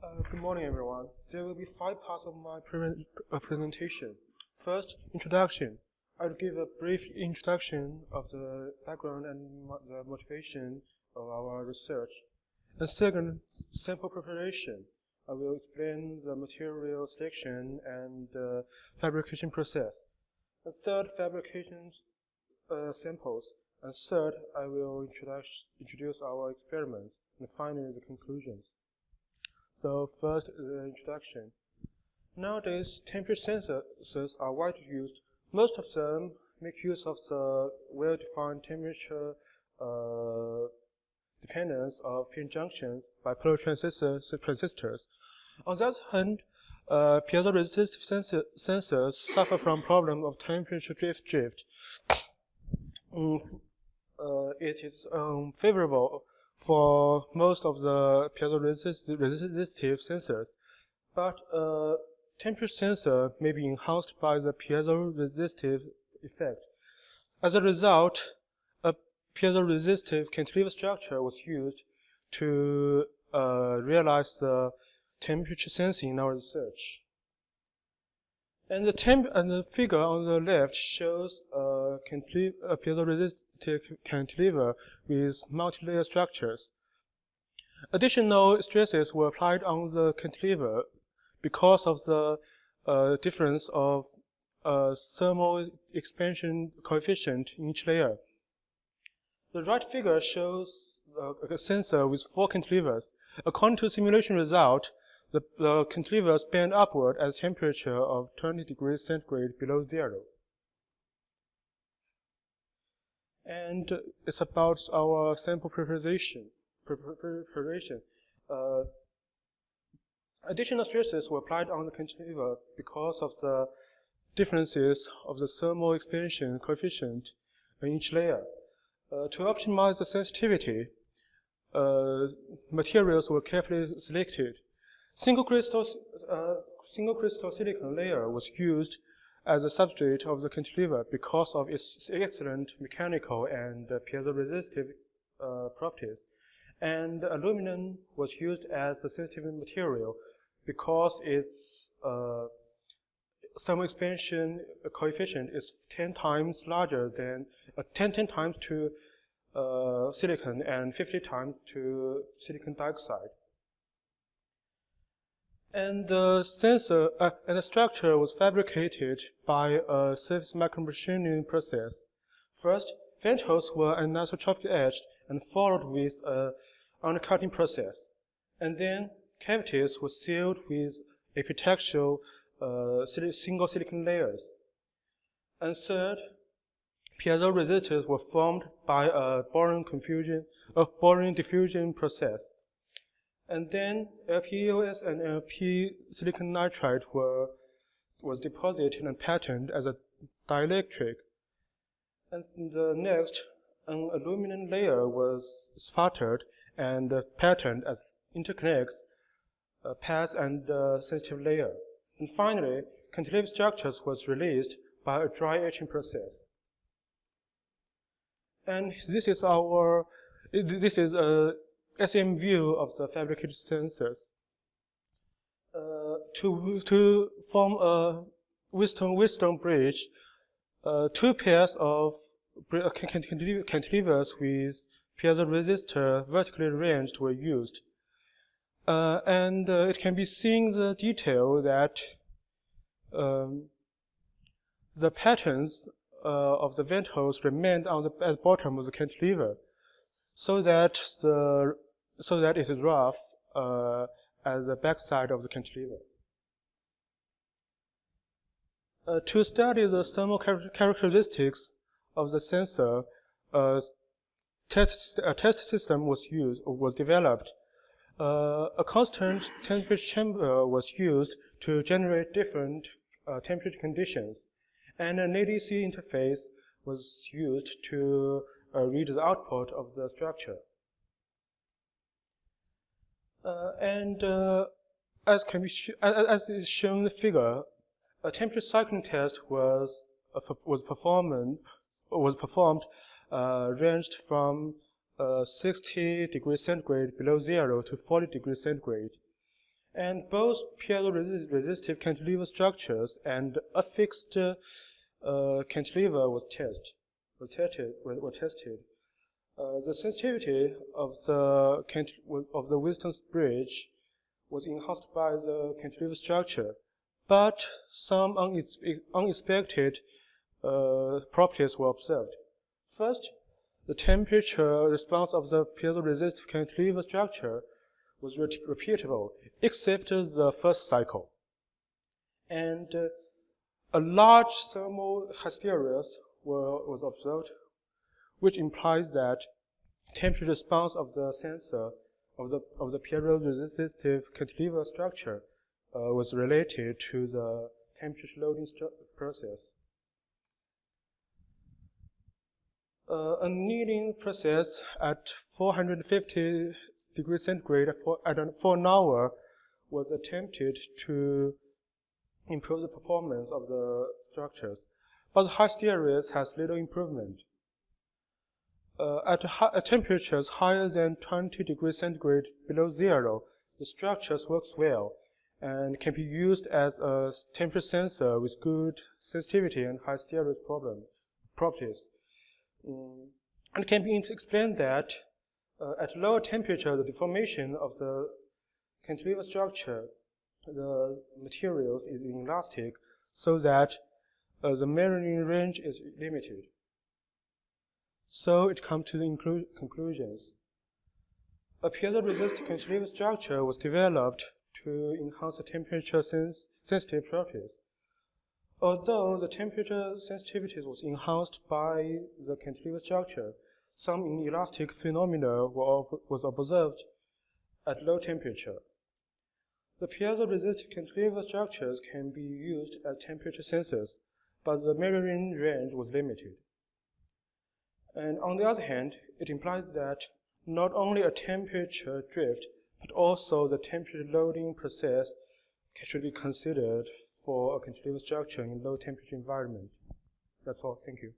Good morning, everyone. There will be 5 parts of my presentation. First, introduction. I'll give a brief introduction of the background and the motivation of our research. And second, sample preparation. I will explain the material selection and fabrication process. And third, fabrication samples. And third, I will introduce our experiments. And finally, the conclusions. So first, the introduction. Nowadays, temperature sensors are widely used. Most of them make use of the well-defined temperature dependence of pin junctions by polar transistors. On the other hand, piezoresistive sensors suffer from problem of temperature drift. It is favorable for most of the piezoresistive sensors, but temperature sensor may be enhanced by the piezoresistive effect. As a result, a piezoresistive cantilever structure was used to realize the temperature sensing in our research. And the figure on the left shows a piezoresistive cantilever with multi-layer structures. Additional stresses were applied on the cantilever because of the difference of thermal expansion coefficient in each layer. The right figure shows a sensor with 4 cantilevers. According to simulation result, the cantilevers bend upward at a temperature of 20 degrees centigrade below zero. And it's about our sample preparation. Additional stresses were applied on the cantilever because of the differences of the thermal expansion coefficient in each layer. To optimize the sensitivity, materials were carefully selected. Single crystal silicon layer was used as a substrate of the cantilever because of its excellent mechanical and piezoresistive properties. And aluminum was used as the sensitive material because its thermal expansion coefficient is 10 times larger than 10 times to silicon and 50 times to silicon dioxide. And the sensor and the structure was fabricated by a surface micromachining process. First, ventholes were anisotropically etched and followed with an undercutting process. And then cavities were sealed with epitaxial single silicon layers. And third, piezoresistors were formed by a boron diffusion process. And then LPEOS and LP silicon nitride was deposited and patterned as a dielectric. And the next, an aluminum layer was sputtered and patterned as interconnects, pads and sensitive layer. And finally, cantilever structures was released by a dry etching process. And this is a SM view of the fabricated sensors. To form a Wheatstone bridge, 2 pairs of cantilevers with piezoresistor vertically arranged were used. And it can be seen the detail that the patterns of the ventholes remained at the bottom of the cantilever, so that it is rough at the backside of the cantilever. To study the thermal characteristics of the sensor, a test system was developed. A constant temperature chamber was used to generate different temperature conditions, and an ADC interface was used to read the output of the structure. As is shown in the figure, a temperature cycling test was performed ranged from 60 degrees centigrade below zero to 40 degrees centigrade. And both piezoresistive cantilever structures and a fixed cantilever were tested. The sensitivity of the Wilson's bridge was enhanced by the cantilever structure, but some unexpected properties were observed. First, the temperature response of the piezoresistive cantilever structure was repeatable, except the first cycle. And a large thermal hysteresis was observed, which implies that temperature response of the sensor of the piezoresistive cantilever structure was related to the temperature loading process. Annealing process at 450 degrees centigrade for an hour was attempted to improve the performance of the structures, but the hysteresis has little improvement. At temperatures higher than 20 degrees centigrade below zero, the structures works well and can be used as a temperature sensor with good sensitivity and hysteresis properties. And can be explained that at lower temperature, the deformation of the cantilever structure, the materials is inelastic, so that the measuring range is limited. So it comes to the conclusions. A piezoresistive cantilever structure was developed to enhance the temperature sensitive properties. Although the temperature sensitivity was enhanced by the cantilever structure, some inelastic phenomena was observed at low temperature. The piezoresistive cantilever structures can be used as temperature sensors, but the measuring range was limited. And on the other hand, it implies that not only a temperature drift, but also the temperature loading process should be considered for a cantilever structure in low temperature environment. That's all. Thank you.